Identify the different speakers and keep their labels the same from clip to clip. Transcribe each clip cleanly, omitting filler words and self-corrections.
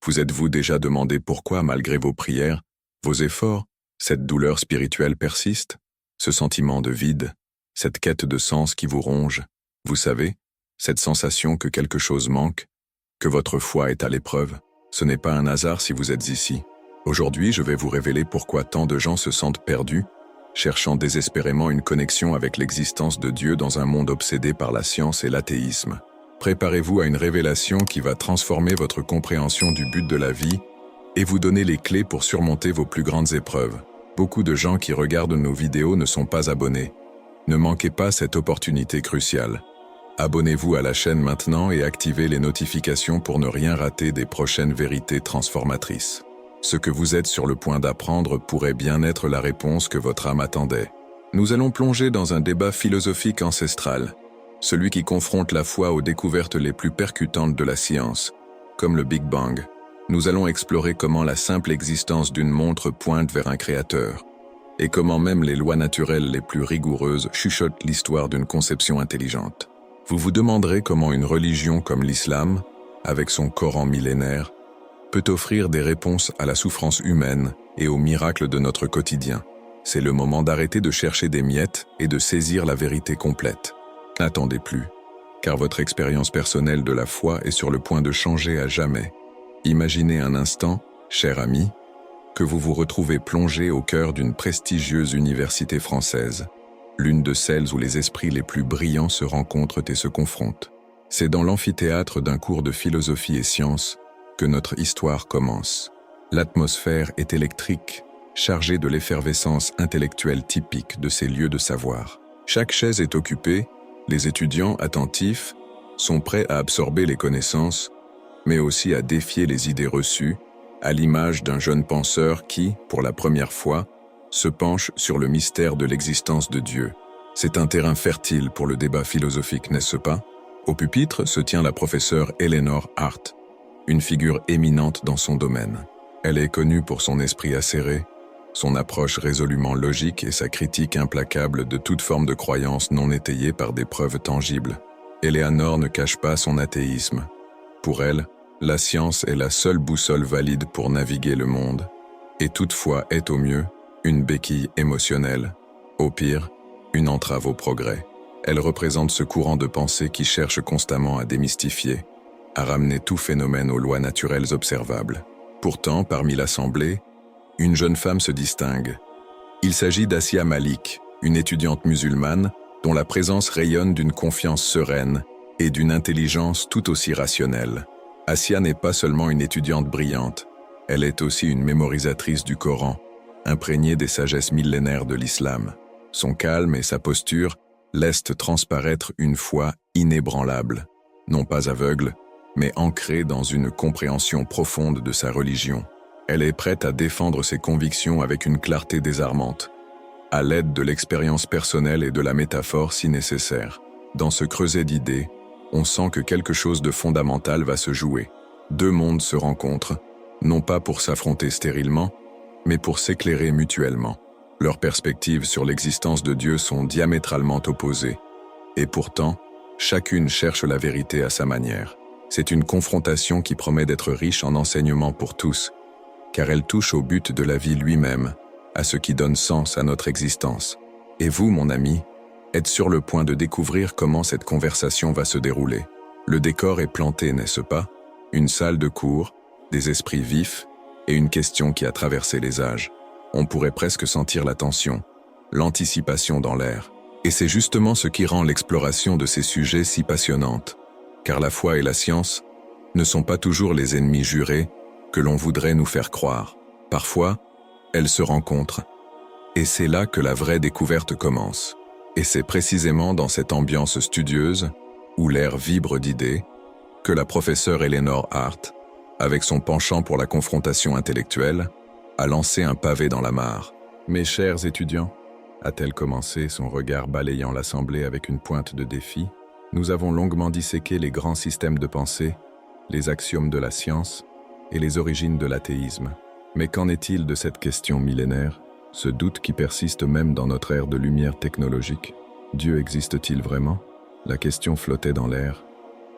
Speaker 1: Vous êtes-vous déjà demandé pourquoi, malgré vos prières, vos efforts, cette douleur spirituelle persiste? Ce sentiment de vide, cette quête de sens qui vous ronge, vous savez, cette sensation que quelque chose manque, que votre foi est à l'épreuve, ce n'est pas un hasard si vous êtes ici. Aujourd'hui, je vais vous révéler pourquoi tant de gens se sentent perdus, cherchant désespérément une connexion avec l'existence de Dieu dans un monde obsédé par la science et l'athéisme. Préparez-vous à une révélation qui va transformer votre compréhension du but de la vie et vous donner les clés pour surmonter vos plus grandes épreuves. Beaucoup de gens qui regardent nos vidéos ne sont pas abonnés. Ne manquez pas cette opportunité cruciale. Abonnez-vous à la chaîne maintenant et activez les notifications pour ne rien rater des prochaines vérités transformatrices. Ce que vous êtes sur le point d'apprendre pourrait bien être la réponse que votre âme attendait. Nous allons plonger dans un débat philosophique ancestral, celui qui confronte la foi aux découvertes les plus percutantes de la science, comme le Big Bang. Nous allons explorer comment la simple existence d'une montre pointe vers un créateur, et comment même les lois naturelles les plus rigoureuses chuchotent l'histoire d'une conception intelligente. Vous vous demanderez comment une religion comme l'islam, avec son Coran millénaire, peut offrir des réponses à la souffrance humaine et aux miracles de notre quotidien. C'est le moment d'arrêter de chercher des miettes et de saisir la vérité complète. N'attendez plus, car votre expérience personnelle de la foi est sur le point de changer à jamais. Imaginez un instant, cher ami, que vous vous retrouvez plongé au cœur d'une prestigieuse université française, l'une de celles où les esprits les plus brillants se rencontrent et se confrontent. C'est dans l'amphithéâtre d'un cours de philosophie et sciences que notre histoire commence. L'atmosphère est électrique, chargée de l'effervescence intellectuelle typique de ces lieux de savoir. Chaque chaise est occupée, les étudiants attentifs sont prêts à absorber les connaissances, mais aussi à défier les idées reçues, à l'image d'un jeune penseur qui, pour la première fois, se penche sur le mystère de l'existence de Dieu. C'est un terrain fertile pour le débat philosophique, n'est-ce pas? Au pupitre se tient la professeure Eleanor Hart, une figure éminente dans son domaine. Elle est connue pour son esprit acéré, son approche résolument logique et sa critique implacable de toute forme de croyance non étayée par des preuves tangibles. Eleanor ne cache pas son athéisme. Pour elle, la science est la seule boussole valide pour naviguer le monde, et toutefois est au mieux une béquille émotionnelle, au pire, une entrave au progrès. Elle représente ce courant de pensée qui cherche constamment à démystifier, à ramener tout phénomène aux lois naturelles observables. Pourtant, parmi l'assemblée, une jeune femme se distingue. Il s'agit d'Asia Malik, une étudiante musulmane dont la présence rayonne d'une confiance sereine et d'une intelligence tout aussi rationnelle. Asia n'est pas seulement une étudiante brillante, elle est aussi une mémorisatrice du Coran, imprégnée des sagesses millénaires de l'islam. Son calme et sa posture laissent transparaître une foi inébranlable, non pas aveugle, mais ancrée dans une compréhension profonde de sa religion. Elle est prête à défendre ses convictions avec une clarté désarmante, à l'aide de l'expérience personnelle et de la métaphore si nécessaire. Dans ce creuset d'idées, on sent que quelque chose de fondamental va se jouer. Deux mondes se rencontrent, non pas pour s'affronter stérilement, mais pour s'éclairer mutuellement. Leurs perspectives sur l'existence de Dieu sont diamétralement opposées, et pourtant, chacune cherche la vérité à sa manière. C'est une confrontation qui promet d'être riche en enseignements pour tous, car elle touche au but de la vie lui-même, à ce qui donne sens à notre existence. Et vous, mon ami, êtes sur le point de découvrir comment cette conversation va se dérouler. Le décor est planté, n'est-ce pas? Une salle de cours, des esprits vifs, et une question qui a traversé les âges. On pourrait presque sentir la tension, l'anticipation dans l'air. Et c'est justement ce qui rend l'exploration de ces sujets si passionnante, car la foi et la science ne sont pas toujours les ennemis jurés que l'on voudrait nous faire croire. Parfois, elles se rencontrent, et c'est là que la vraie découverte commence. Et c'est précisément dans cette ambiance studieuse, où l'air vibre d'idées, que la professeure Eleanor Hart, avec son penchant pour la confrontation intellectuelle, a lancé un pavé dans la mare. « Mes chers étudiants », a-t-elle commencé, son regard balayant l'assemblée avec une pointe de défi, « nous avons longuement disséqué les grands systèmes de pensée, les axiomes de la science et les origines de l'athéisme. Mais qu'en est-il de cette question millénaire, ce doute qui persiste même dans notre ère de lumière technologique? Dieu existe-t-il vraiment? La question flottait dans l'air,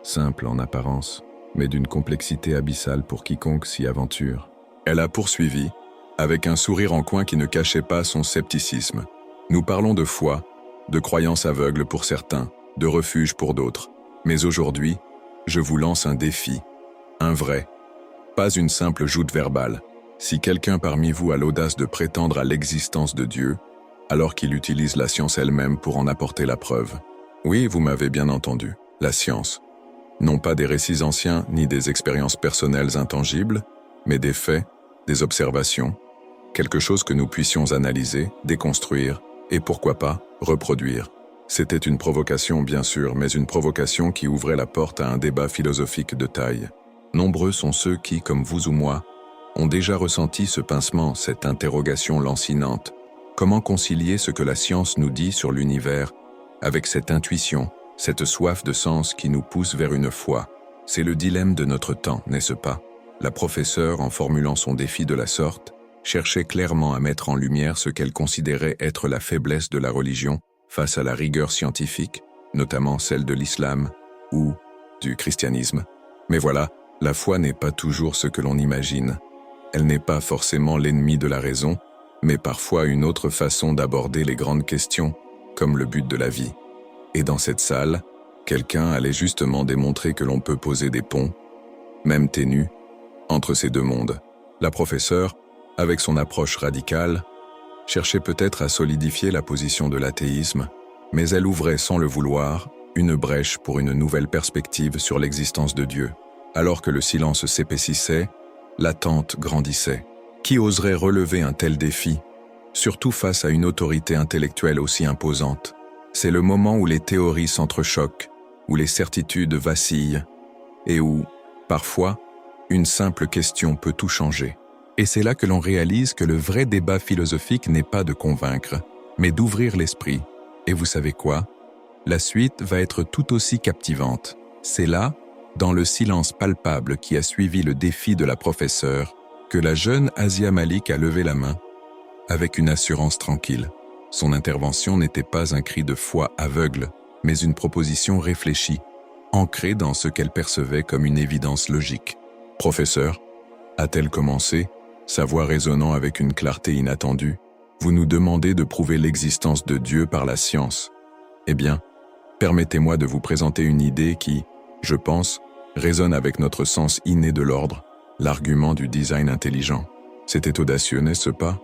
Speaker 1: simple en apparence, mais d'une complexité abyssale pour quiconque s'y aventure. Elle a poursuivi, avec un sourire en coin qui ne cachait pas son scepticisme. Nous parlons de foi, de croyances aveugles pour certains, de refuge pour d'autres. Mais aujourd'hui, je vous lance un défi, un vrai, pas une simple joute verbale. Si quelqu'un parmi vous a l'audace de prétendre à l'existence de Dieu, alors qu'il utilise la science elle-même pour en apporter la preuve. Oui, vous m'avez bien entendu, la science. Non pas des récits anciens ni des expériences personnelles intangibles, mais des faits, des observations, quelque chose que nous puissions analyser, déconstruire et pourquoi pas, reproduire. C'était une provocation bien sûr, mais une provocation qui ouvrait la porte à un débat philosophique de taille. Nombreux sont ceux qui, comme vous ou moi, ont déjà ressenti ce pincement, cette interrogation lancinante. Comment concilier ce que la science nous dit sur l'univers avec cette intuition, cette soif de sens qui nous pousse vers une foi? C'est le dilemme de notre temps, n'est-ce pas? La professeure, en formulant son défi de la sorte, cherchait clairement à mettre en lumière ce qu'elle considérait être la faiblesse de la religion face à la rigueur scientifique, notamment celle de l'islam ou du christianisme. Mais voilà, la foi n'est pas toujours ce que l'on imagine. Elle n'est pas forcément l'ennemi de la raison, mais parfois une autre façon d'aborder les grandes questions, comme le but de la vie. Et dans cette salle, quelqu'un allait justement démontrer que l'on peut poser des ponts, même ténus, entre ces deux mondes. La professeure, avec son approche radicale, cherchait peut-être à solidifier la position de l'athéisme, mais elle ouvrait sans le vouloir une brèche pour une nouvelle perspective sur l'existence de Dieu. Alors que le silence s'épaississait, l'attente grandissait. Qui oserait relever un tel défi, surtout face à une autorité intellectuelle aussi imposante? C'est le moment où les théories s'entrechoquent, où les certitudes vacillent, et où, parfois, une simple question peut tout changer. Et c'est là que l'on réalise que le vrai débat philosophique n'est pas de convaincre, mais d'ouvrir l'esprit. Et vous savez quoi? La suite va être tout aussi captivante. C'est là, dans le silence palpable qui a suivi le défi de la professeure, que la jeune Asia Malik a levé la main, avec une assurance tranquille. Son intervention n'était pas un cri de foi aveugle, mais une proposition réfléchie, ancrée dans ce qu'elle percevait comme une évidence logique. « Professeur », a-t-elle commencé, sa voix résonnant avec une clarté inattendue, « vous nous demandez de prouver l'existence de Dieu par la science. Eh bien, permettez-moi de vous présenter une idée qui, je pense, résonne avec notre sens inné de l'ordre, l'argument du design intelligent. C'était audacieux, n'est-ce pas?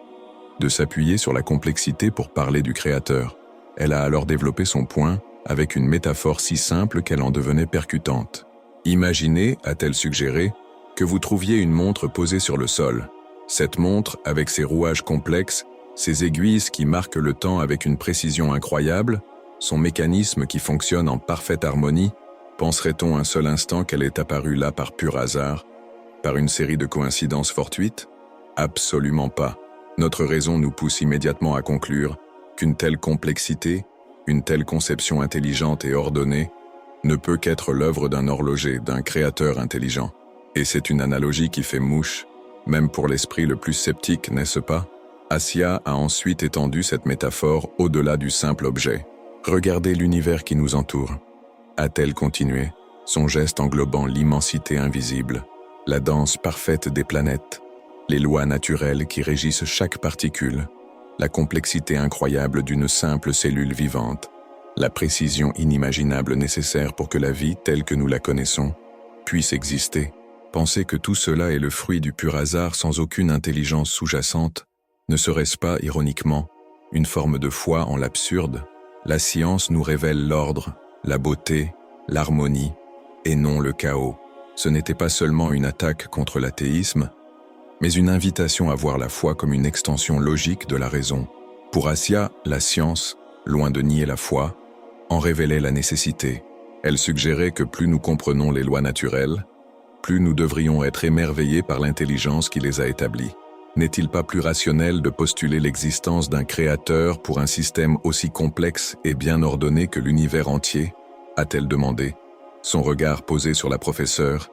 Speaker 1: De s'appuyer sur la complexité pour parler du Créateur. Elle a alors développé son point avec une métaphore si simple qu'elle en devenait percutante. Imaginez, a-t-elle suggéré, que vous trouviez une montre posée sur le sol. Cette montre, avec ses rouages complexes, ses aiguilles qui marquent le temps avec une précision incroyable, son mécanisme qui fonctionne en parfaite harmonie, penserait-on un seul instant qu'elle est apparue là par pur hasard, par une série de coïncidences fortuites? Absolument pas. Notre raison nous pousse immédiatement à conclure qu'une telle complexité, une telle conception intelligente et ordonnée, ne peut qu'être l'œuvre d'un horloger, d'un créateur intelligent. Et c'est une analogie qui fait mouche, même pour l'esprit le plus sceptique, n'est-ce pas? Asia a ensuite étendu cette métaphore au-delà du simple objet. Regardez l'univers qui nous entoure, a-t-elle continué, son geste englobant l'immensité invisible, la danse parfaite des planètes, les lois naturelles qui régissent chaque particule, la complexité incroyable d'une simple cellule vivante, la précision inimaginable nécessaire pour que la vie telle que nous la connaissons puisse exister. Penser que tout cela est le fruit du pur hasard sans aucune intelligence sous-jacente, ne serait-ce pas, ironiquement, une forme de foi en l'absurde? La science nous révèle l'ordre, la beauté, l'harmonie, et non le chaos. Ce n'était pas seulement une attaque contre l'athéisme, mais une invitation à voir la foi comme une extension logique de la raison. Pour Asia, la science, loin de nier la foi, en révélait la nécessité. Elle suggérait que plus nous comprenons les lois naturelles, plus nous devrions être émerveillés par l'intelligence qui les a établies. N'est-il pas plus rationnel de postuler l'existence d'un créateur pour un système aussi complexe et bien ordonné que l'univers entier? A-t-elle demandé, son regard posé sur la professeure,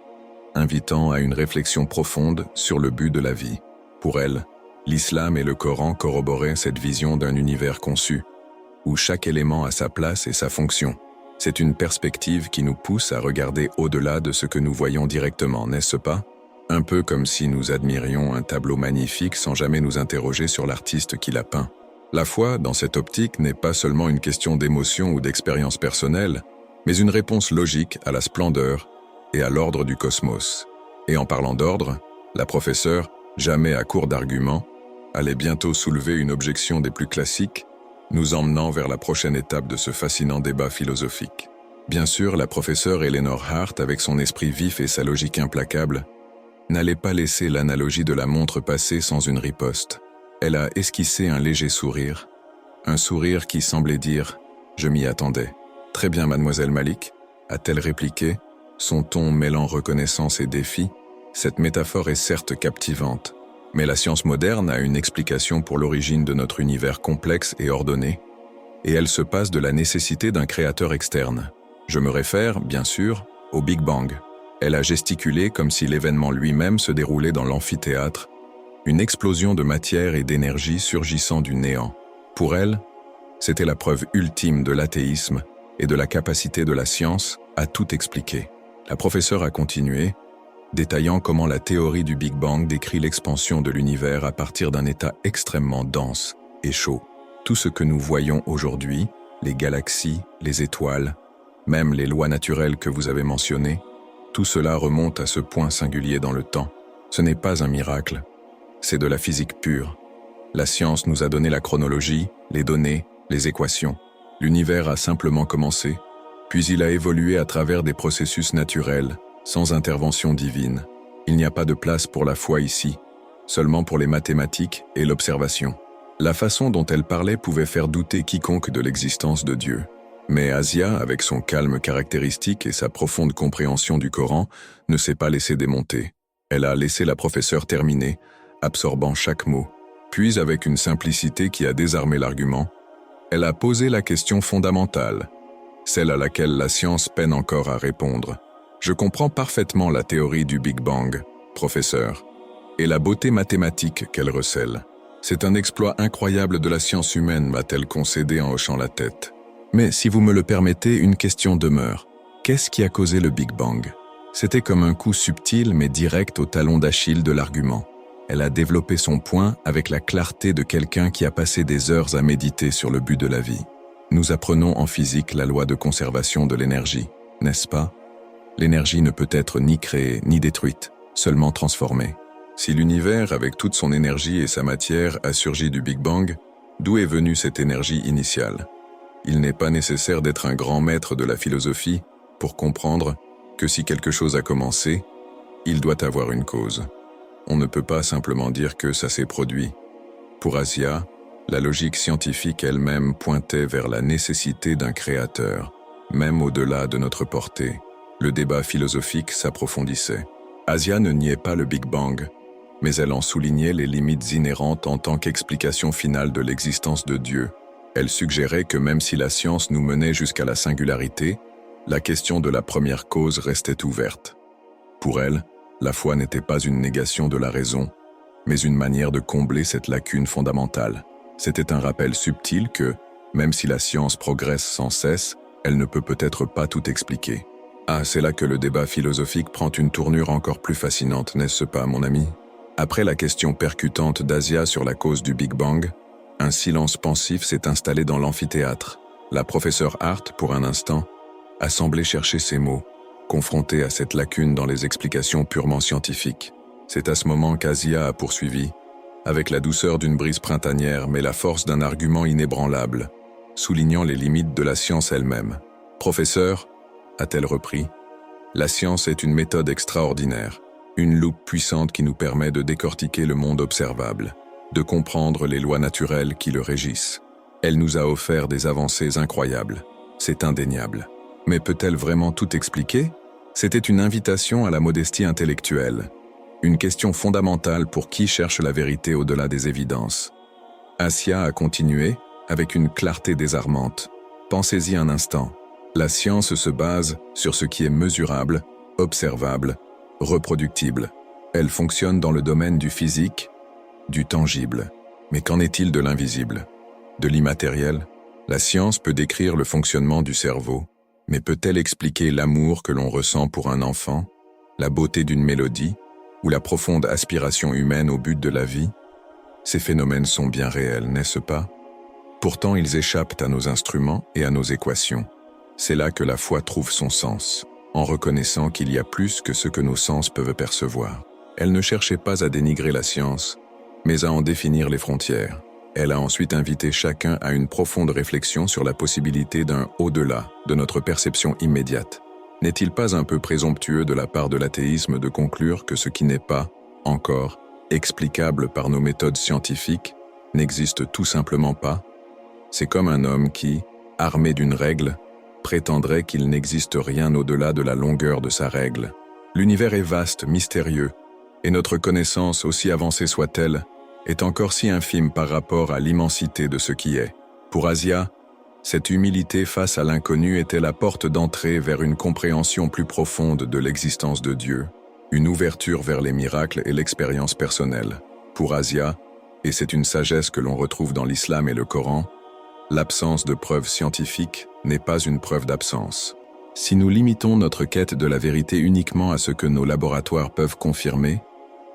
Speaker 1: invitant à une réflexion profonde sur le but de la vie. Pour elle, l'islam et le Coran corroboraient cette vision d'un univers conçu, où chaque élément a sa place et sa fonction. C'est une perspective qui nous pousse à regarder au-delà de ce que nous voyons directement, n'est-ce pas? Un peu comme si nous admirions un tableau magnifique sans jamais nous interroger sur l'artiste qui l'a peint. La foi, dans cette optique, n'est pas seulement une question d'émotion ou d'expérience personnelle, mais une réponse logique à la splendeur et à l'ordre du cosmos. Et en parlant d'ordre, la professeure, jamais à court d'arguments, allait bientôt soulever une objection des plus classiques, nous emmenant vers la prochaine étape de ce fascinant débat philosophique. Bien sûr, la professeure Eleanor Hart, avec son esprit vif et sa logique implacable, n'allait pas laisser l'analogie de la montre passer sans une riposte. Elle a esquissé un léger sourire, un sourire qui semblait dire « Je m'y attendais ». « Très bien, mademoiselle Malik », a-t-elle répliqué, son ton mêlant reconnaissance et défi. Cette métaphore est certes captivante, mais la science moderne a une explication pour l'origine de notre univers complexe et ordonné, et elle se passe de la nécessité d'un créateur externe. Je me réfère, bien sûr, au Big Bang. Elle a gesticulé comme si l'événement lui-même se déroulait dans l'amphithéâtre, une explosion de matière et d'énergie surgissant du néant. Pour elle, c'était la preuve ultime de l'athéisme et de la capacité de la science à tout expliquer. La professeure a continué, détaillant comment la théorie du Big Bang décrit l'expansion de l'univers à partir d'un état extrêmement dense et chaud. Tout ce que nous voyons aujourd'hui, les galaxies, les étoiles, même les lois naturelles que vous avez mentionnées, tout cela remonte à ce point singulier dans le temps. Ce n'est pas un miracle, c'est de la physique pure. La science nous a donné la chronologie, les données, les équations. L'univers a simplement commencé, puis il a évolué à travers des processus naturels, sans intervention divine. Il n'y a pas de place pour la foi ici, seulement pour les mathématiques et l'observation. La façon dont elle parlait pouvait faire douter quiconque de l'existence de Dieu. Mais Asia, avec son calme caractéristique et sa profonde compréhension du Coran, ne s'est pas laissée démonter. Elle a laissé la professeure terminer, absorbant chaque mot. Puis, avec une simplicité qui a désarmé l'argument, elle a posé la question fondamentale, celle à laquelle la science peine encore à répondre. Je comprends parfaitement la théorie du Big Bang, professeur, et la beauté mathématique qu'elle recèle. C'est un exploit incroyable de la science humaine, m'a-t-elle concédé en hochant la tête. Mais si vous me le permettez, une question demeure. Qu'est-ce qui a causé le Big Bang? C'était comme un coup subtil mais direct au talon d'Achille de l'argument. Elle a développé son point avec la clarté de quelqu'un qui a passé des heures à méditer sur le but de la vie. Nous apprenons en physique la loi de conservation de l'énergie, n'est-ce pas? L'énergie ne peut être ni créée ni détruite, seulement transformée. Si l'univers, avec toute son énergie et sa matière, a surgi du Big Bang, d'où est venue cette énergie initiale? Il n'est pas nécessaire d'être un grand maître de la philosophie pour comprendre que si quelque chose a commencé, il doit avoir une cause. On ne peut pas simplement dire que ça s'est produit. Pour Asia, la logique scientifique elle-même pointait vers la nécessité d'un créateur, même au-delà de notre portée. Le débat philosophique s'approfondissait. Asia ne niait pas le Big Bang, mais elle en soulignait les limites inhérentes en tant qu'explication finale de l'existence de Dieu. Elle suggérait que même si la science nous menait jusqu'à la singularité, la question de la première cause restait ouverte. Pour elle, la foi n'était pas une négation de la raison, mais une manière de combler cette lacune fondamentale. C'était un rappel subtil que, même si la science progresse sans cesse, elle ne peut peut-être pas tout expliquer. Ah, c'est là que le débat philosophique prend une tournure encore plus fascinante, n'est-ce pas, mon ami? Après la question percutante d'Asia sur la cause du Big Bang, un silence pensif s'est installé dans l'amphithéâtre. La professeure Hart, pour un instant, a semblé chercher ses mots, confrontée à cette lacune dans les explications purement scientifiques. C'est à ce moment qu'Asia a poursuivi, avec la douceur d'une brise printanière mais la force d'un argument inébranlable, soulignant les limites de la science elle-même. « Professeur », a-t-elle repris, « la science est une méthode extraordinaire, une loupe puissante qui nous permet de décortiquer le monde observable, de comprendre les lois naturelles qui le régissent. Elle nous a offert des avancées incroyables, c'est indéniable. Mais peut-elle vraiment tout expliquer? C'était une invitation à la modestie intellectuelle, une question fondamentale pour qui cherche la vérité au-delà des évidences. Asia a continué, avec une clarté désarmante. Pensez-y un instant. La science se base sur ce qui est mesurable, observable, reproductible. Elle fonctionne dans le domaine du physique, du tangible. Mais qu'en est-il de l'invisible? De l'immatériel? La science peut décrire le fonctionnement du cerveau, Mais peut-elle expliquer l'amour que l'on ressent pour un enfant, la beauté d'une mélodie, ou la profonde aspiration humaine au but de la vie? Ces phénomènes sont bien réels, n'est-ce pas? Pourtant, ils échappent à nos instruments et à nos équations. C'est là que la foi trouve son sens, en reconnaissant qu'il y a plus que ce que nos sens peuvent percevoir. Elle ne cherchait pas à dénigrer la science, mais à en définir les frontières. Elle a ensuite invité chacun à une profonde réflexion sur la possibilité d'un au-delà de notre perception immédiate. N'est-il pas un peu présomptueux de la part de l'athéisme de conclure que ce qui n'est pas, encore, explicable par nos méthodes scientifiques, n'existe tout simplement pas? C'est comme un homme qui, armé d'une règle, prétendrait qu'il n'existe rien au-delà de la longueur de sa règle. L'univers est vaste, mystérieux, et notre connaissance, aussi avancée soit-elle, est encore si infime par rapport à l'immensité de ce qui est. Pour Asia, cette humilité face à l'inconnu était la porte d'entrée vers une compréhension plus profonde de l'existence de Dieu, une ouverture vers les miracles et l'expérience personnelle. Pour Asia, et c'est une sagesse que l'on retrouve dans l'islam et le Coran, l'absence de preuves scientifiques n'est pas une preuve d'absence. Si nous limitons notre quête de la vérité uniquement à ce que nos laboratoires peuvent confirmer,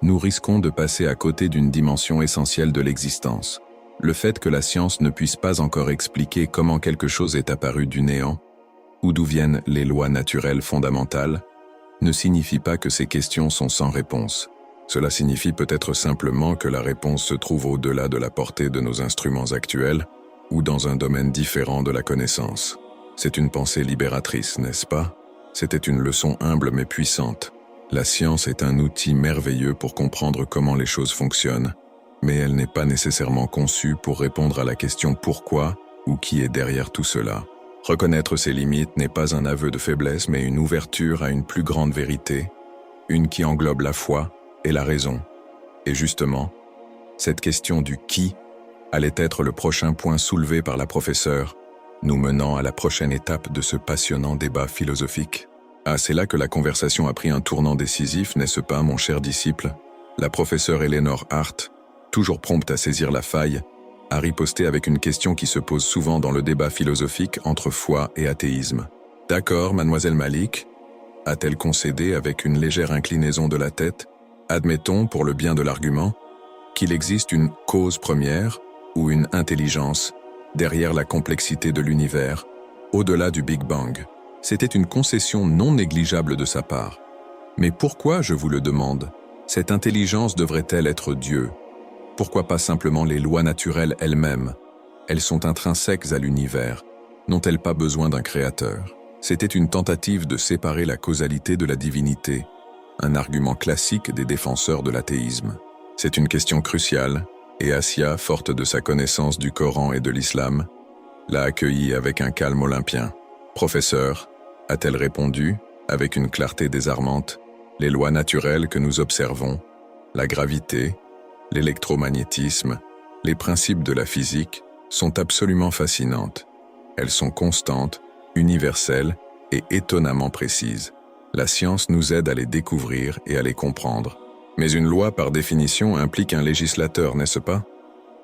Speaker 1: nous risquons de passer à côté d'une dimension essentielle de l'existence. Le fait que la science ne puisse pas encore expliquer comment quelque chose est apparu du néant, ou d'où viennent les lois naturelles fondamentales, ne signifie pas que ces questions sont sans réponse. Cela signifie peut-être simplement que la réponse se trouve au-delà de la portée de nos instruments actuels, ou dans un domaine différent de la connaissance. C'est une pensée libératrice, n'est-ce pas? C'était une leçon humble mais puissante. La science est un outil merveilleux pour comprendre comment les choses fonctionnent, mais elle n'est pas nécessairement conçue pour répondre à la question pourquoi ou qui est derrière tout cela. Reconnaître ses limites n'est pas un aveu de faiblesse mais une ouverture à une plus grande vérité, une qui englobe la foi et la raison. Et justement, cette question du qui allait être le prochain point soulevé par la professeure, nous menant à la prochaine étape de ce passionnant débat philosophique. Ah, c'est là que la conversation a pris un tournant décisif, n'est-ce pas, mon cher disciple? La professeure Eleanor Hart, toujours prompte à saisir la faille, a riposté avec une question qui se pose souvent dans le débat philosophique entre foi et athéisme. D'accord, mademoiselle Malik, a-t-elle concédé avec une légère inclinaison de la tête? Admettons, pour le bien de l'argument, qu'il existe une cause première ou une intelligence derrière la complexité de l'univers, au-delà du Big Bang. C'était une concession non négligeable de sa part. Mais pourquoi, je vous le demande, cette intelligence devrait-elle être Dieu? Pourquoi pas simplement les lois naturelles elles-mêmes? Elles sont intrinsèques à l'univers. N'ont-elles pas besoin d'un créateur? C'était une tentative de séparer la causalité de la divinité, un argument classique des défenseurs de l'athéisme. C'est une question cruciale, et Asia, forte de sa connaissance du Coran et de l'islam, l'a accueillie avec un calme olympien. « Professeur », a-t-elle répondu, avec une clarté désarmante, « les lois naturelles que nous observons, la gravité, l'électromagnétisme, les principes de la physique, sont absolument fascinantes. Elles sont constantes, universelles et étonnamment précises. La science nous aide à les découvrir et à les comprendre. Mais une loi, par définition, implique un législateur, n'est-ce pas?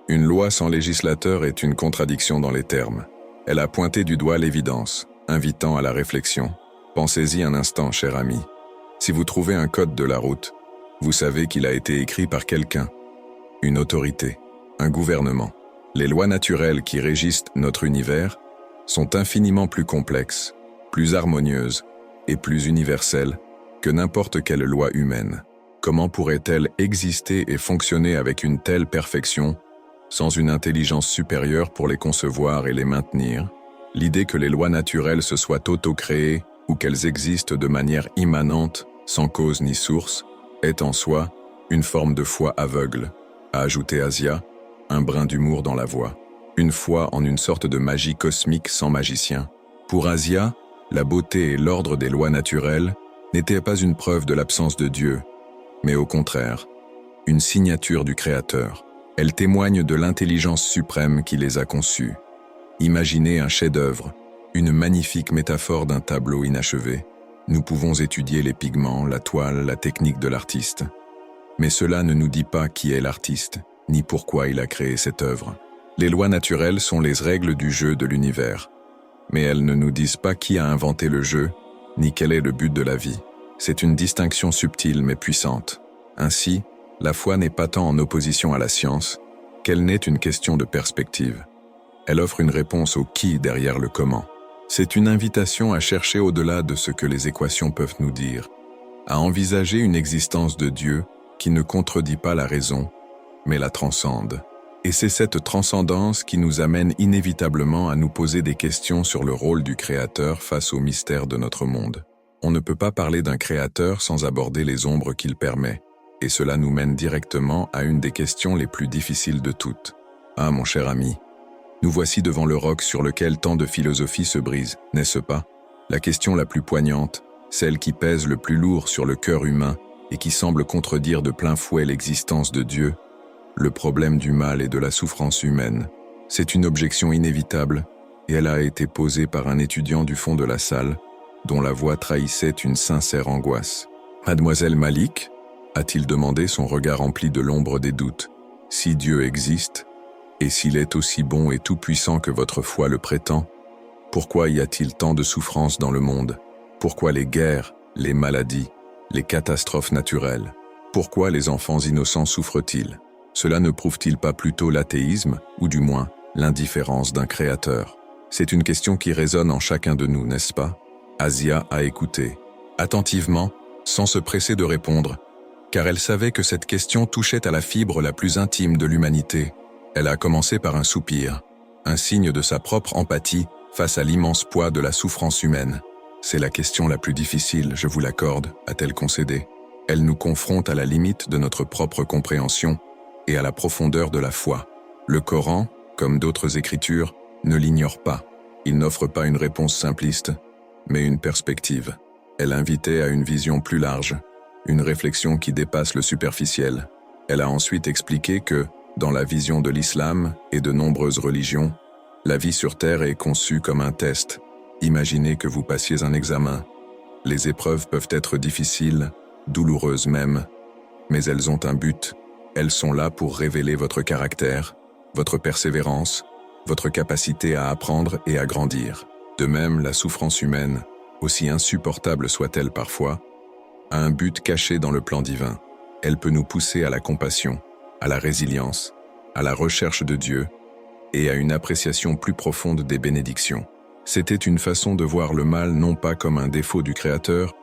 Speaker 1: Une loi sans législateur est une contradiction dans les termes. Elle a pointé du doigt l'évidence, invitant à la réflexion. Pensez-y un instant, cher ami. Si vous trouvez un code de la route, vous savez qu'il a été écrit par quelqu'un, une autorité, un gouvernement. Les lois naturelles qui régissent notre univers sont infiniment plus complexes, plus harmonieuses et plus universelles que n'importe quelle loi humaine. Comment pourrait-elle exister et fonctionner avec une telle perfection sans une intelligence supérieure pour les concevoir et les maintenir? L'idée que les lois naturelles se soient auto-créées ou qu'elles existent de manière immanente, sans cause ni source, est en soi une forme de foi aveugle, a ajouté Asia, un brin d'humour dans la voix. Une foi en une sorte de magie cosmique sans magicien. Pour Asia, la beauté et l'ordre des lois naturelles n'étaient pas une preuve de l'absence de Dieu, mais au contraire, une signature du Créateur. Elles témoignent de l'intelligence suprême qui les a conçues. Imaginez un chef-d'œuvre, une magnifique métaphore d'un tableau inachevé. Nous pouvons étudier les pigments, la toile, la technique de l'artiste. Mais cela ne nous dit pas qui est l'artiste, ni pourquoi il a créé cette œuvre. Les lois naturelles sont les règles du jeu de l'univers. mais elles ne nous disent pas qui a inventé le jeu, ni quel est le but de la vie. C'est une distinction subtile mais puissante. Ainsi, la foi n'est pas tant en opposition à la science, qu'elle n'est une question de perspective. Elle offre une réponse au qui derrière le comment. C'est une invitation à chercher au-delà de ce que les équations peuvent nous dire, à envisager une existence de Dieu qui ne contredit pas la raison, mais la transcende. Et c'est cette transcendance qui nous amène inévitablement à nous poser des questions sur le rôle du Créateur face au mystère de notre monde. On ne peut pas parler d'un Créateur sans aborder les ombres qu'il permet, et cela nous mène directement à une des questions les plus difficiles de toutes. Ah, mon cher ami, nous voici devant le roc sur lequel tant de philosophies se brisent, n'est-ce pas? La question la plus poignante, celle qui pèse le plus lourd sur le cœur humain et qui semble contredire de plein fouet l'existence de Dieu, le problème du mal et de la souffrance humaine. C'est une objection inévitable, et elle a été posée par un étudiant du fond de la salle, dont la voix trahissait une sincère angoisse. « Mademoiselle Malik ?» a-t-il demandé, son regard empli de l'ombre des doutes. « Si Dieu existe, et s'il est aussi bon et tout-puissant que votre foi le prétend, pourquoi y a-t-il tant de souffrances dans le monde? Pourquoi les guerres, les maladies, les catastrophes naturelles? Pourquoi les enfants innocents souffrent-ils? Cela ne prouve-t-il pas plutôt l'athéisme, ou du moins l'indifférence d'un créateur? C'est une question qui résonne en chacun de nous, n'est-ce pas? Asia a écouté, attentivement, sans se presser de répondre, car elle savait que cette question touchait à la fibre la plus intime de l'humanité. Elle a commencé par un soupir, un signe de sa propre empathie face à l'immense poids de la souffrance humaine. C'est la question la plus difficile, je vous l'accorde, a-t-elle concédé. Elle nous confronte à la limite de notre propre compréhension et à la profondeur de la foi. Le Coran, comme d'autres écritures, ne l'ignore pas. Il n'offre pas une réponse simpliste, mais une perspective. Elle invitait à une vision plus large, une réflexion qui dépasse le superficiel. Elle a ensuite expliqué que, dans la vision de l'islam et de nombreuses religions, la vie sur Terre est conçue comme un test. Imaginez que vous passiez un examen. Les épreuves peuvent être difficiles, douloureuses même, mais elles ont un but. Elles sont là pour révéler votre caractère, votre persévérance, votre capacité à apprendre et à grandir. De même, la souffrance humaine, aussi insupportable soit-elle parfois, a un but caché dans le plan divin. Elle peut nous pousser à la compassion, à la résilience, à la recherche de Dieu et à une appréciation plus profonde des bénédictions. C'était une façon de voir le mal non pas comme un défaut du Créateur,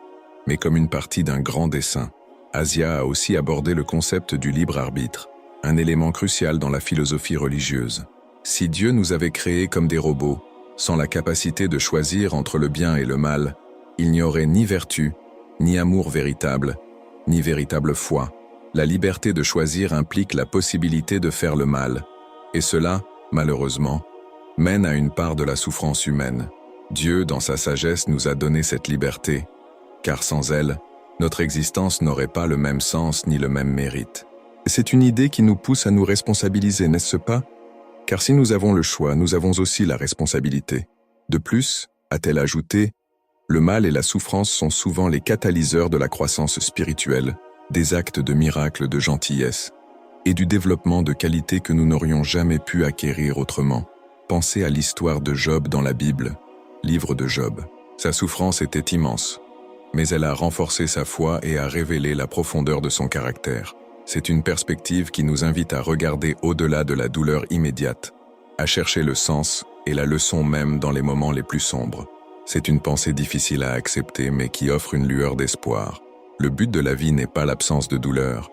Speaker 1: mais comme une partie d'un grand dessein. Asia a aussi abordé le concept du libre arbitre, un élément crucial dans la philosophie religieuse. Si Dieu nous avait créés comme des robots, sans la capacité de choisir entre le bien et le mal, il n'y aurait ni vertu, ni amour véritable, ni véritable foi. La liberté de choisir implique la possibilité de faire le mal, et cela, malheureusement, mène à une part de la souffrance humaine. Dieu, dans sa sagesse, nous a donné cette liberté, car sans elle, notre existence n'aurait pas le même sens ni le même mérite. C'est une idée qui nous pousse à nous responsabiliser, n'est-ce pas? Car si nous avons le choix, nous avons aussi la responsabilité. De plus, a-t-elle ajouté, le mal et la souffrance sont souvent les catalyseurs de la croissance spirituelle, des actes de miracle de gentillesse, et du développement de qualités que nous n'aurions jamais pu acquérir autrement. Pensez à l'histoire de Job dans la Bible, livre de Job. Sa souffrance était immense, mais elle a renforcé sa foi et a révélé la profondeur de son caractère. C'est une perspective qui nous invite à regarder au-delà de la douleur immédiate, à chercher le sens et la leçon même dans les moments les plus sombres. C'est une pensée difficile à accepter, mais qui offre une lueur d'espoir. Le but de la vie n'est pas l'absence de douleur,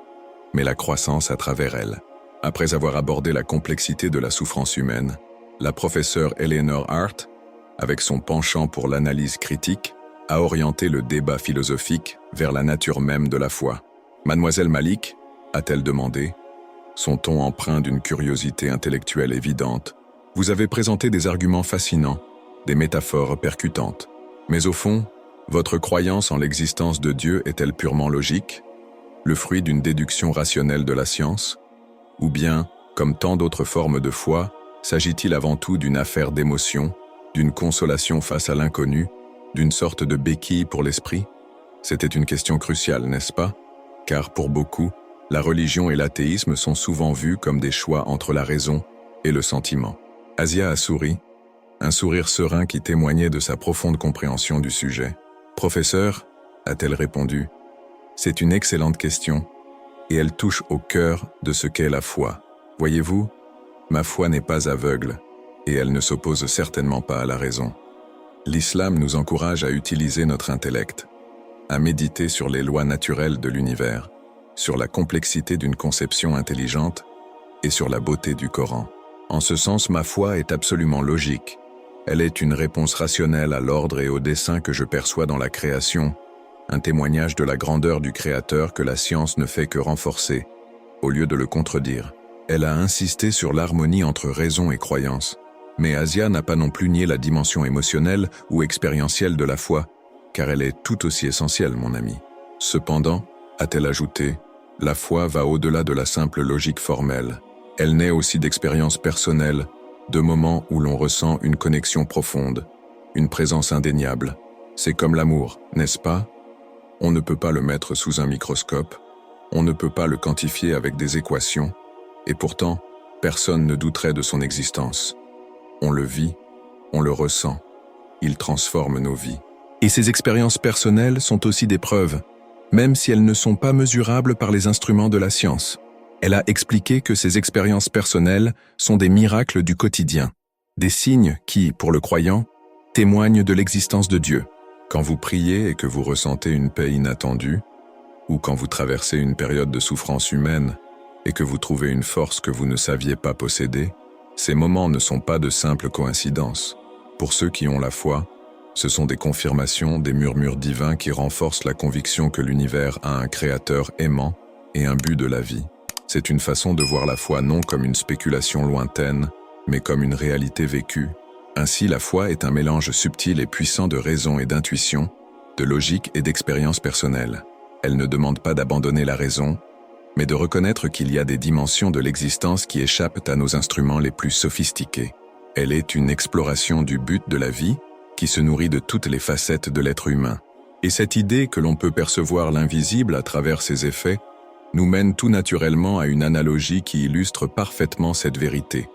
Speaker 1: mais la croissance à travers elle. Après avoir abordé la complexité de la souffrance humaine, la professeure Eleanor Hart, avec son penchant pour l'analyse critique, a orienté le débat philosophique vers la nature même de la foi. « Mademoiselle Malik ?» a-t-elle demandé, son ton empreint d'une curiosité intellectuelle évidente. « Vous avez présenté des arguments fascinants, des métaphores percutantes. Mais au fond, votre croyance en l'existence de Dieu est-elle purement logique, le fruit d'une déduction rationnelle de la science? Ou bien, comme tant d'autres formes de foi, s'agit-il avant tout d'une affaire d'émotion, d'une consolation face à l'inconnu, d'une sorte de béquille pour l'esprit? C'était une question cruciale, n'est-ce pas? Car pour beaucoup, la religion et l'athéisme sont souvent vus comme des choix entre la raison et le sentiment. Asia a souri, un sourire serein qui témoignait de sa profonde compréhension du sujet. « Professeur, a-t-elle répondu, c'est une excellente question, et elle touche au cœur de ce qu'est la foi. Voyez-vous, ma foi n'est pas aveugle, et elle ne s'oppose certainement pas à la raison. L'islam nous encourage à utiliser notre intellect, à méditer sur les lois naturelles de l'univers, sur la complexité d'une conception intelligente et sur la beauté du Coran. En ce sens, ma foi est absolument logique. Elle est une réponse rationnelle à l'ordre et au dessein que je perçois dans la création, un témoignage de la grandeur du Créateur que la science ne fait que renforcer, au lieu de le contredire. Elle a insisté sur l'harmonie entre raison et croyance. Mais Asia n'a pas non plus nié la dimension émotionnelle ou expérientielle de la foi, car elle est tout aussi essentielle, mon ami. Cependant, a-t-elle ajouté, la foi va au-delà de la simple logique formelle. Elle naît aussi d'expériences personnelles, de moments où l'on ressent une connexion profonde, une présence indéniable. C'est comme l'amour, n'est-ce pas? On ne peut pas le mettre sous un microscope, on ne peut pas le quantifier avec des équations, et pourtant, personne ne douterait de son existence. On le vit, on le ressent, il transforme nos vies. Et ces expériences personnelles sont aussi des preuves, même si elles ne sont pas mesurables par les instruments de la science. Elle a expliqué que ces expériences personnelles sont des miracles du quotidien, des signes qui, pour le croyant, témoignent de l'existence de Dieu. Quand vous priez et que vous ressentez une paix inattendue, ou quand vous traversez une période de souffrance humaine et que vous trouvez une force que vous ne saviez pas posséder, ces moments ne sont pas de simples coïncidences. Pour ceux qui ont la foi, ce sont des confirmations, des murmures divins qui renforcent la conviction que l'univers a un créateur aimant et un but de la vie. C'est une façon de voir la foi non comme une spéculation lointaine, mais comme une réalité vécue. Ainsi, la foi est un mélange subtil et puissant de raison et d'intuition, de logique et d'expérience personnelle. Elle ne demande pas d'abandonner la raison, mais de reconnaître qu'il y a des dimensions de l'existence qui échappent à nos instruments les plus sophistiqués. Elle est une exploration du but de la vie qui se nourrit de toutes les facettes de l'être humain. Et cette idée que l'on peut percevoir l'invisible à travers ses effets nous mène tout naturellement à une analogie qui illustre parfaitement cette vérité.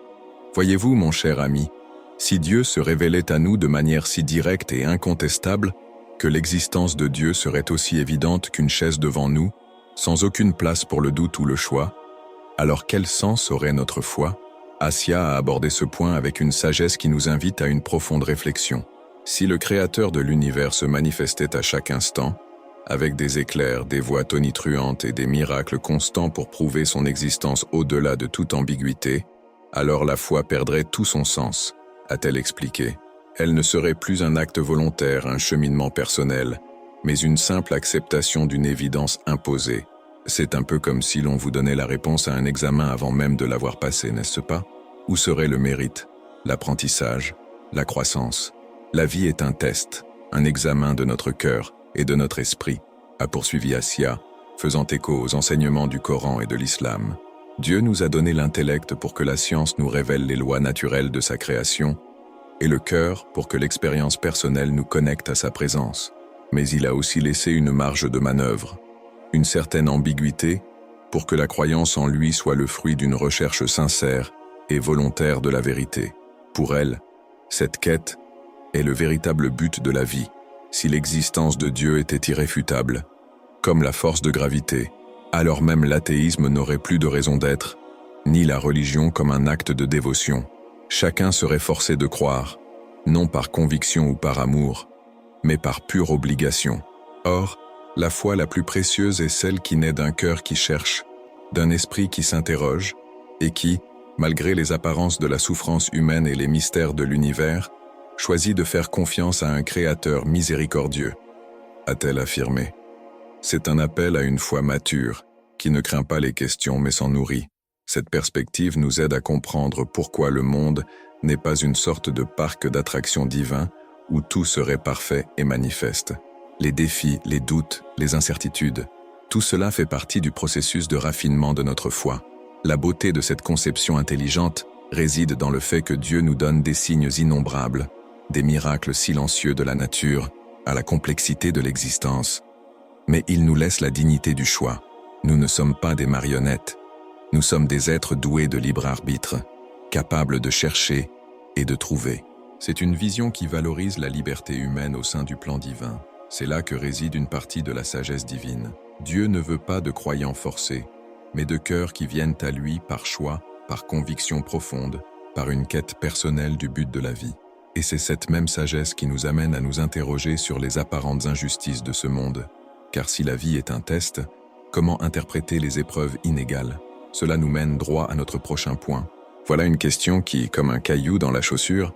Speaker 1: Voyez-vous, mon cher ami, si Dieu se révélait à nous de manière si directe et incontestable que l'existence de Dieu serait aussi évidente qu'une chaise devant nous, sans aucune place pour le doute ou le choix, alors quel sens aurait notre foi? Asia a abordé ce point avec une sagesse qui nous invite à une profonde réflexion. Si le Créateur de l'univers se manifestait à chaque instant, avec des éclairs, des voix tonitruantes et des miracles constants pour prouver son existence au-delà de toute ambiguïté, alors la foi perdrait tout son sens, a-t-elle expliqué. Elle ne serait plus un acte volontaire, un cheminement personnel, mais une simple acceptation d'une évidence imposée. C'est un peu comme si l'on vous donnait la réponse à un examen avant même de l'avoir passé, n'est-ce pas? Où serait le mérite, l'apprentissage, la croissance? La vie est un test, un examen de notre cœur et de notre esprit, a poursuivi Asia, faisant écho aux enseignements du Coran et de l'islam. Dieu nous a donné l'intellect pour que la science nous révèle les lois naturelles de sa création, et le cœur pour que l'expérience personnelle nous connecte à sa présence. Mais il a aussi laissé une marge de manœuvre, une certaine ambiguïté, pour que la croyance en lui soit le fruit d'une recherche sincère et volontaire de la vérité. Pour elle, cette quête est le véritable but de la vie. Si l'existence de Dieu était irréfutable, comme la force de gravité, alors même l'athéisme n'aurait plus de raison d'être, ni la religion comme un acte de dévotion. Chacun serait forcé de croire, non par conviction ou par amour, mais par pure obligation. Or, la foi la plus précieuse est celle qui naît d'un cœur qui cherche, d'un esprit qui s'interroge, et qui, malgré les apparences de la souffrance humaine et les mystères de l'univers, choisit de faire confiance à un Créateur miséricordieux, a-t-elle affirmé. C'est un appel à une foi mature, qui ne craint pas les questions mais s'en nourrit. Cette perspective nous aide à comprendre pourquoi le monde n'est pas une sorte de parc d'attractions divins où tout serait parfait et manifeste. Les défis, les doutes, les incertitudes, tout cela fait partie du processus de raffinement de notre foi. La beauté de cette conception intelligente réside dans le fait que Dieu nous donne des signes innombrables, des miracles silencieux de la nature à la complexité de l'existence. Mais il nous laisse la dignité du choix. Nous ne sommes pas des marionnettes. Nous sommes des êtres doués de libre arbitre, capables de chercher et de trouver. C'est une vision qui valorise la liberté humaine au sein du plan divin. C'est là que réside une partie de la sagesse divine. Dieu ne veut pas de croyants forcés, mais de cœurs qui viennent à lui par choix, par conviction profonde, par une quête personnelle du but de la vie. Et c'est cette même sagesse qui nous amène à nous interroger sur les apparentes injustices de ce monde. Car si la vie est un test, comment interpréter les épreuves inégales? Cela nous mène droit à notre prochain point. Voilà une question qui, comme un caillou dans la chaussure,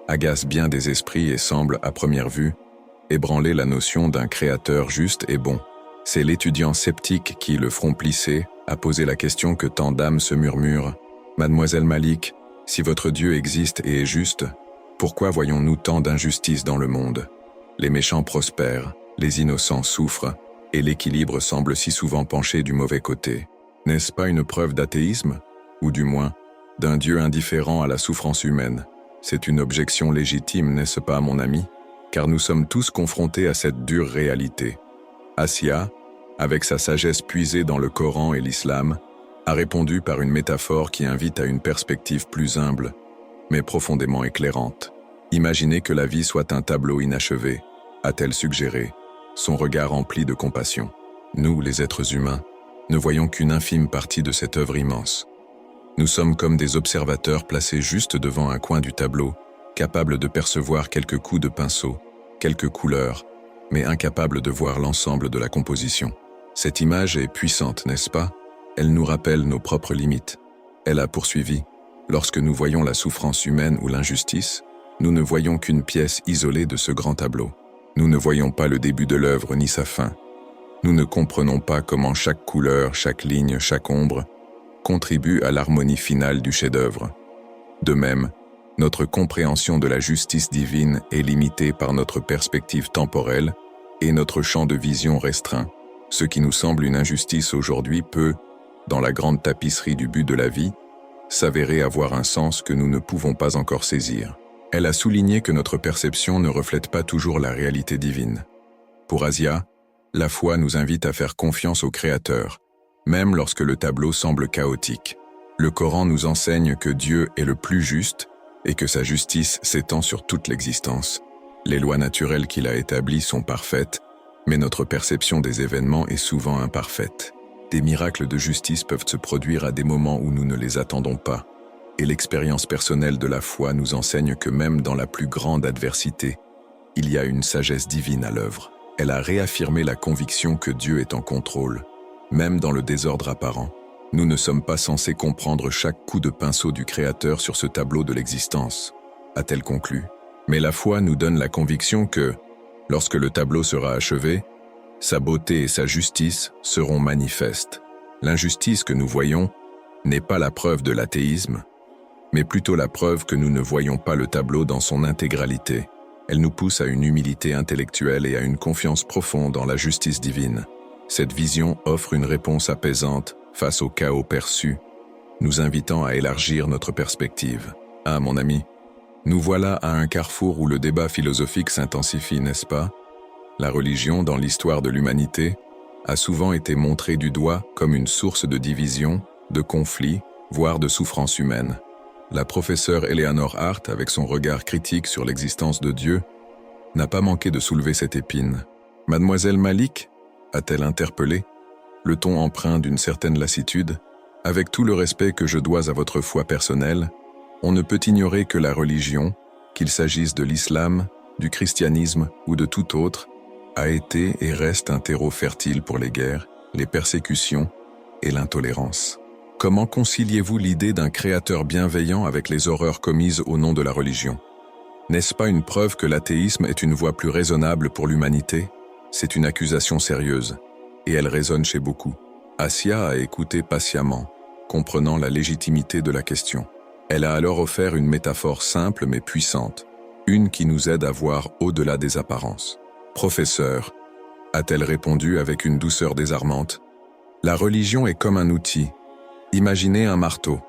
Speaker 1: agace bien des esprits et semble, à première vue, ébranler la notion d'un créateur juste et bon. C'est l'étudiant sceptique qui, le front plissé, a posé la question que tant d'âmes se murmurent. « Mademoiselle Malik, si votre Dieu existe et est juste, pourquoi voyons-nous tant d'injustices dans le monde? Les méchants prospèrent, les innocents souffrent, et l'équilibre semble si souvent pencher du mauvais côté. N'est-ce pas une preuve d'athéisme? Ou du moins, d'un Dieu indifférent à la souffrance humaine? C'est une objection légitime, n'est-ce pas, mon ami? Car nous sommes tous confrontés à cette dure réalité. Assia, avec sa sagesse puisée dans le Coran et l'islam, a répondu par une métaphore qui invite à une perspective plus humble, mais profondément éclairante. Imaginez que la vie soit un tableau inachevé, a-t-elle suggéré, son regard empli de compassion. Nous, les êtres humains, ne voyons qu'une infime partie de cette œuvre immense. Nous sommes comme des observateurs placés juste devant un coin du tableau, capables de percevoir quelques coups de pinceau, quelques couleurs, mais incapables de voir l'ensemble de la composition. Cette image est puissante, n'est-ce pas? Elle nous rappelle nos propres limites. Elle a poursuivi. Lorsque nous voyons la souffrance humaine ou l'injustice, nous ne voyons qu'une pièce isolée de ce grand tableau. Nous ne voyons pas le début de l'œuvre ni sa fin. Nous ne comprenons pas comment chaque couleur, chaque ligne, chaque ombre contribue à l'harmonie finale du chef-d'œuvre. De même, notre compréhension de la justice divine est limitée par notre perspective temporelle et notre champ de vision restreint. Ce qui nous semble une injustice aujourd'hui peut, dans la grande tapisserie du but de la vie, s'avérer avoir un sens que nous ne pouvons pas encore saisir. Elle a souligné que notre perception ne reflète pas toujours la réalité divine. Pour Assia, la foi nous invite à faire confiance au Créateur, même lorsque le tableau semble chaotique. Le Coran nous enseigne que Dieu est le plus juste et que sa justice s'étend sur toute l'existence. Les lois naturelles qu'il a établies sont parfaites, mais notre perception des événements est souvent imparfaite. Des miracles de justice peuvent se produire à des moments où nous ne les attendons pas. Et l'expérience personnelle de la foi nous enseigne que même dans la plus grande adversité, il y a une sagesse divine à l'œuvre. Elle a réaffirmé la conviction que Dieu est en contrôle, même dans le désordre apparent. Nous ne sommes pas censés comprendre chaque coup de pinceau du Créateur sur ce tableau de l'existence, a-t-elle conclu. Mais la foi nous donne la conviction que, lorsque le tableau sera achevé, sa beauté et sa justice seront manifestes. L'injustice que nous voyons n'est pas la preuve de l'athéisme, mais plutôt la preuve que nous ne voyons pas le tableau dans son intégralité. Elle nous pousse à une humilité intellectuelle et à une confiance profonde en la justice divine. Cette vision offre une réponse apaisante face au chaos perçu, nous invitant à élargir notre perspective. Ah, mon ami, nous voilà à un carrefour où le débat philosophique s'intensifie, n'est-ce pas? La religion, dans l'histoire de l'humanité, a souvent été montrée du doigt comme une source de division, de conflits, voire de souffrance humaine. La professeure Eleanor Hart, avec son regard critique sur l'existence de Dieu, n'a pas manqué de soulever cette épine. « Mademoiselle Malik ?» a-t-elle interpellé, le ton empreint d'une certaine lassitude. « Avec tout le respect que je dois à votre foi personnelle, on ne peut ignorer que la religion, qu'il s'agisse de l'islam, du christianisme ou de tout autre, a été et reste un terreau fertile pour les guerres, les persécutions et l'intolérance. Comment conciliez-vous l'idée d'un créateur bienveillant avec les horreurs commises au nom de la religion? N'est-ce pas une preuve que l'athéisme est une voie plus raisonnable pour l'humanité? C'est une accusation sérieuse, et elle résonne chez beaucoup. Assia a écouté patiemment, comprenant la légitimité de la question. Elle a alors offert une métaphore simple mais puissante, une qui nous aide à voir au-delà des apparences. « Professeur », a-t-elle répondu avec une douceur désarmante, « la religion est comme un outil. Imaginez un marteau.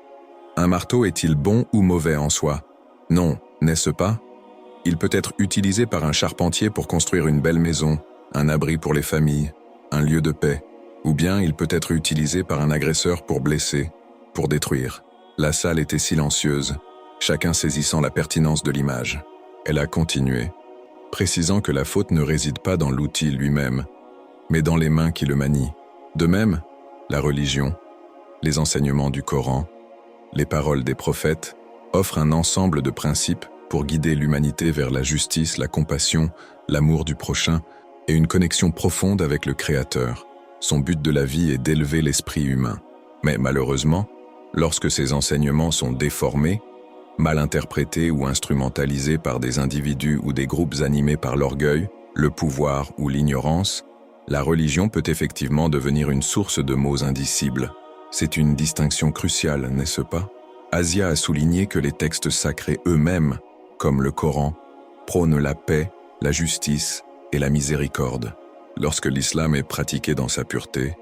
Speaker 1: Un marteau est-il bon ou mauvais en soi? Non, n'est-ce pas? Il peut être utilisé par un charpentier pour construire une belle maison, un abri pour les familles, un lieu de paix, ou bien il peut être utilisé par un agresseur pour blesser, pour détruire. » La salle était silencieuse, chacun saisissant la pertinence de l'image. Elle a continué, précisant que la faute ne réside pas dans l'outil lui-même, mais dans les mains qui le manient. De même, la religion, les enseignements du Coran, les paroles des prophètes offrent un ensemble de principes pour guider l'humanité vers la justice, la compassion, l'amour du prochain et une connexion profonde avec le Créateur. Son but de la vie est d'élever l'esprit humain. Mais malheureusement, lorsque ces enseignements sont déformés, mal interprétés ou instrumentalisés par des individus ou des groupes animés par l'orgueil, le pouvoir ou l'ignorance, la religion peut effectivement devenir une source de maux indicibles. C'est une distinction cruciale, n'est-ce pas? Asia a souligné que les textes sacrés eux-mêmes, comme le Coran, prônent la paix, la justice et la miséricorde. Lorsque l'islam est pratiqué dans sa pureté,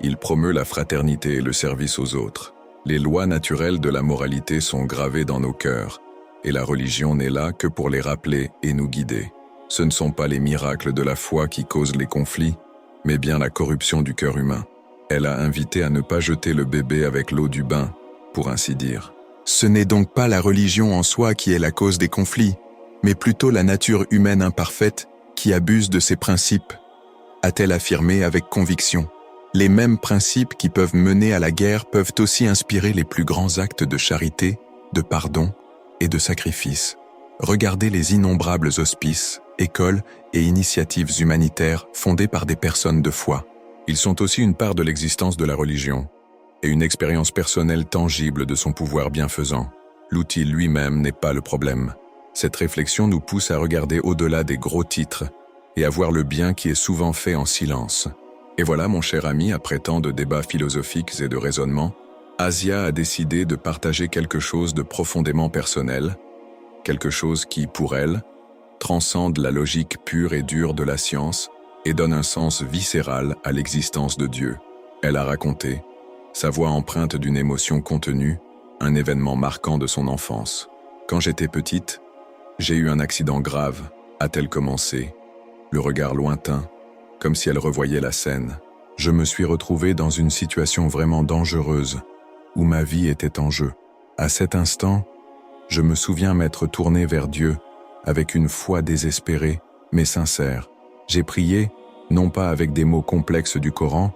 Speaker 1: il promeut la fraternité et le service aux autres. Les lois naturelles de la moralité sont gravées dans nos cœurs, et la religion n'est là que pour les rappeler et nous guider. Ce ne sont pas les miracles de la foi qui causent les conflits, mais bien la corruption du cœur humain. Elle a invité à ne pas jeter le bébé avec l'eau du bain, pour ainsi dire. Ce n'est donc pas la religion en soi qui est la cause des conflits, mais plutôt la nature humaine imparfaite qui abuse de ses principes, a-t-elle affirmé avec conviction. Les mêmes principes qui peuvent mener à la guerre peuvent aussi inspirer les plus grands actes de charité, de pardon et de sacrifice. Regardez les innombrables hospices, écoles et initiatives humanitaires fondées par des personnes de foi. Ils sont aussi une part de l'existence de la religion et une expérience personnelle tangible de son pouvoir bienfaisant. L'outil lui-même n'est pas le problème. Cette réflexion nous pousse à regarder au-delà des gros titres et à voir le bien qui est souvent fait en silence. Et voilà, mon cher ami, après tant de débats philosophiques et de raisonnements, Asia a décidé de partager quelque chose de profondément personnel, quelque chose qui, pour elle, transcende la logique pure et dure de la science et donne un sens viscéral à l'existence de Dieu. Elle a raconté, sa voix empreinte d'une émotion contenue, un événement marquant de son enfance. Quand j'étais petite, j'ai eu un accident grave, a-t-elle commencé, le regard lointain, comme si elle revoyait la scène. Je me suis retrouvée dans une situation vraiment dangereuse, où ma vie était en jeu. À cet instant, je me souviens m'être tournée vers Dieu, avec une foi désespérée, mais sincère. J'ai prié, non pas avec des mots complexes du Coran,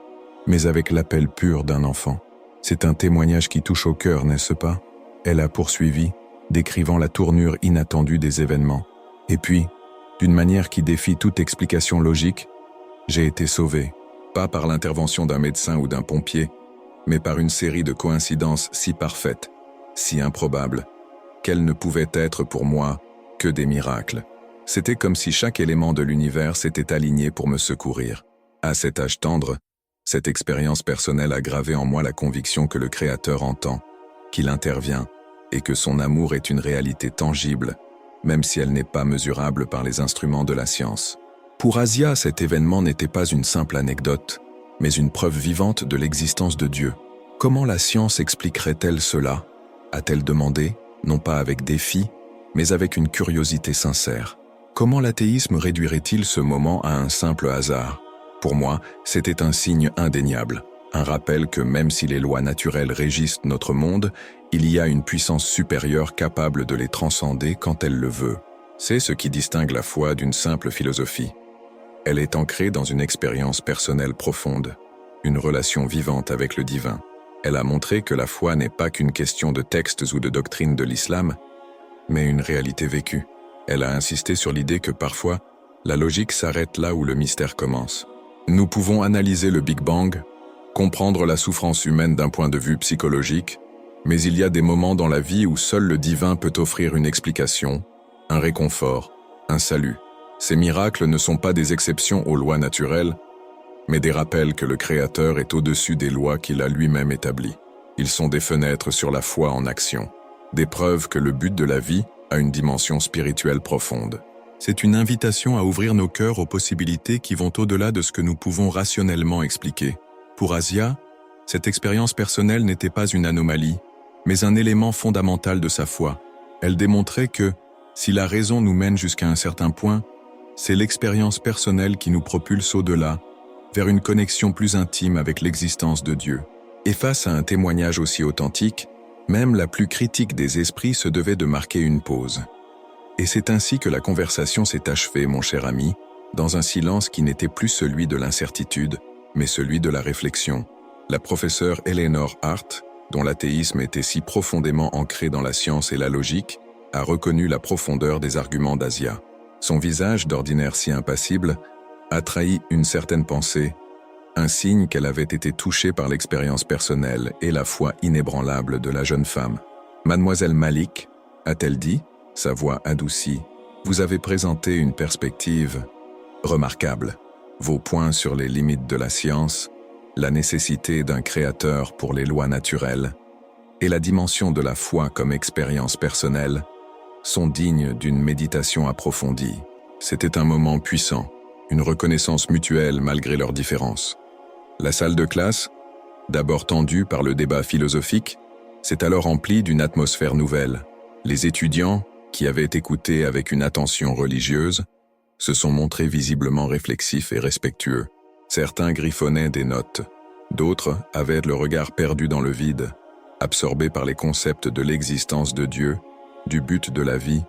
Speaker 1: mais avec l'appel pur d'un enfant. C'est un témoignage qui touche au cœur, n'est-ce pas? Elle a poursuivi, décrivant la tournure inattendue des événements. Et puis, d'une manière qui défie toute explication logique, j'ai été sauvé, pas par l'intervention d'un médecin ou d'un pompier, mais par une série de coïncidences si parfaites, si improbables, qu'elles ne pouvaient être pour moi que des miracles. C'était comme si chaque élément de l'univers s'était aligné pour me secourir. À cet âge tendre, cette expérience personnelle a gravé en moi la conviction que le Créateur entend, qu'il intervient, et que son amour est une réalité tangible, même si elle n'est pas mesurable par les instruments de la science. Pour Asia, cet événement n'était pas une simple anecdote, mais une preuve vivante de l'existence de Dieu. Comment la science expliquerait-elle cela? A-t-elle demandé, non pas avec défi, mais avec une curiosité sincère. Comment l'athéisme réduirait-il ce moment à un simple hasard? Pour moi, c'était un signe indéniable, un rappel que même si les lois naturelles régissent notre monde, il y a une puissance supérieure capable de les transcender quand elle le veut. C'est ce qui distingue la foi d'une simple philosophie. Elle est ancrée dans une expérience personnelle profonde, une relation vivante avec le divin. Elle a montré que la foi n'est pas qu'une question de textes ou de doctrines de l'islam, mais une réalité vécue. Elle a insisté sur l'idée que parfois, la logique s'arrête là où le mystère commence. Nous pouvons analyser le Big Bang, comprendre la souffrance humaine d'un point de vue psychologique, mais il y a des moments dans la vie où seul le divin peut offrir une explication, un réconfort, un salut. Ces miracles ne sont pas des exceptions aux lois naturelles, mais des rappels que le Créateur est au-dessus des lois qu'il a lui-même établies. Ils sont des fenêtres sur la foi en action, des preuves que le but de la vie a une dimension spirituelle profonde. C'est une invitation à ouvrir nos cœurs aux possibilités qui vont au-delà de ce que nous pouvons rationnellement expliquer. Pour Asia, cette expérience personnelle n'était pas une anomalie, mais un élément fondamental de sa foi. Elle démontrait que, si la raison nous mène jusqu'à un certain point, c'est l'expérience personnelle qui nous propulse au-delà, vers une connexion plus intime avec l'existence de Dieu. Et face à un témoignage aussi authentique, même la plus critique des esprits se devait de marquer une pause. Et c'est ainsi que la conversation s'est achevée, mon cher ami, dans un silence qui n'était plus celui de l'incertitude, mais celui de la réflexion. La professeure Eleanor Hart, dont l'athéisme était si profondément ancré dans la science et la logique, a reconnu la profondeur des arguments d'Asia. Son visage, d'ordinaire si impassible, a trahi une certaine pensée, un signe qu'elle avait été touchée par l'expérience personnelle et la foi inébranlable de la jeune femme. « Mademoiselle Malik, a-t-elle dit, sa voix adoucie, vous avez présenté une perspective remarquable. Vos points sur les limites de la science, la nécessité d'un créateur pour les lois naturelles et la dimension de la foi comme expérience personnelle sont dignes d'une méditation approfondie. » C'était un moment puissant, une reconnaissance mutuelle malgré leurs différences. La salle de classe, d'abord tendue par le débat philosophique, s'est alors remplie d'une atmosphère nouvelle. Les étudiants, qui avaient écouté avec une attention religieuse, se sont montrés visiblement réflexifs et respectueux. Certains griffonnaient des notes, d'autres avaient le regard perdu dans le vide, absorbés par les concepts de l'existence de Dieu, du but de la vie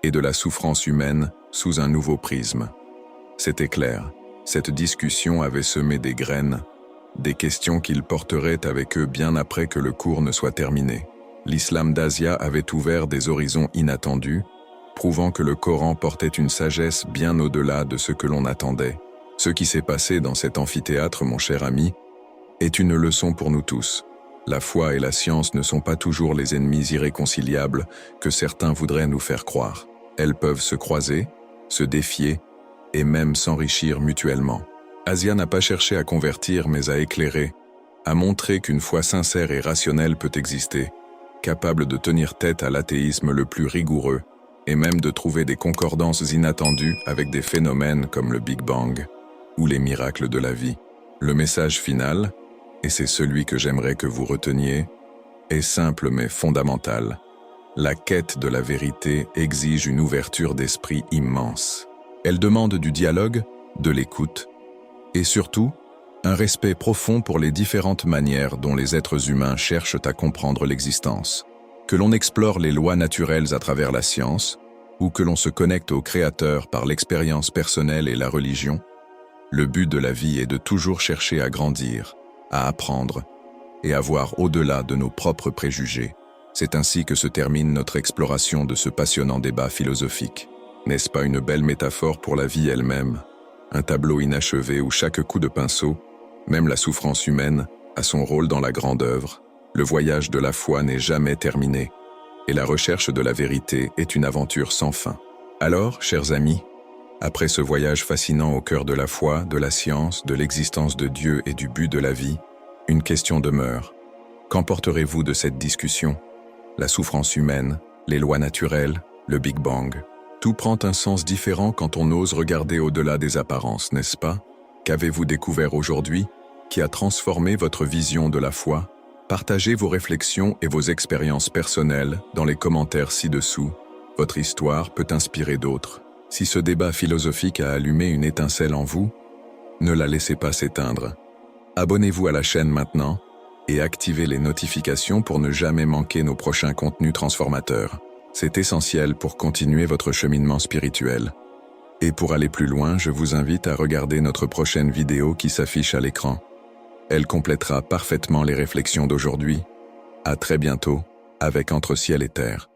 Speaker 1: et de la souffrance humaine sous un nouveau prisme. C'était clair, cette discussion avait semé des graines, des questions qu'ils porteraient avec eux bien après que le cours ne soit terminé. L'islam d'Asia avait ouvert des horizons inattendus, prouvant que le Coran portait une sagesse bien au-delà de ce que l'on attendait. Ce qui s'est passé dans cet amphithéâtre, mon cher ami, est une leçon pour nous tous. La foi et la science ne sont pas toujours les ennemis irréconciliables que certains voudraient nous faire croire. Elles peuvent se croiser, se défier et même s'enrichir mutuellement. Asia n'a pas cherché à convertir mais à éclairer, à montrer qu'une foi sincère et rationnelle peut exister, capable de tenir tête à l'athéisme le plus rigoureux et même de trouver des concordances inattendues avec des phénomènes comme le Big Bang ou les miracles de la vie. Le message final, et c'est celui que j'aimerais que vous reteniez, est simple mais fondamental. La quête de la vérité exige une ouverture d'esprit immense. Elle demande du dialogue, de l'écoute, et surtout, un respect profond pour les différentes manières dont les êtres humains cherchent à comprendre l'existence. Que l'on explore les lois naturelles à travers la science, ou que l'on se connecte au Créateur par l'expérience personnelle et la religion, le but de la vie est de toujours chercher à grandir, à apprendre et à voir au-delà de nos propres préjugés. C'est ainsi que se termine notre exploration de ce passionnant débat philosophique. N'est-ce pas une belle métaphore pour la vie elle-même? Un tableau inachevé où chaque coup de pinceau, même la souffrance humaine, a son rôle dans la grande œuvre. Le voyage de la foi n'est jamais terminé, et la recherche de la vérité est une aventure sans fin. Alors, chers amis, après ce voyage fascinant au cœur de la foi, de la science, de l'existence de Dieu et du but de la vie, une question demeure. Qu'emporterez-vous de cette discussion? La souffrance humaine, les lois naturelles, le Big Bang. Tout prend un sens différent quand on ose regarder au-delà des apparences, n'est-ce pas? Qu'avez-vous découvert aujourd'hui qui a transformé votre vision de la foi? Partagez vos réflexions et vos expériences personnelles dans les commentaires ci-dessous. Votre histoire peut inspirer d'autres. Si ce débat philosophique a allumé une étincelle en vous, ne la laissez pas s'éteindre. Abonnez-vous à la chaîne maintenant et activez les notifications pour ne jamais manquer nos prochains contenus transformateurs. C'est essentiel pour continuer votre cheminement spirituel. Et pour aller plus loin, je vous invite à regarder notre prochaine vidéo qui s'affiche à l'écran. Elle complétera parfaitement les réflexions d'aujourd'hui. À très bientôt, avec Entre ciel et terre.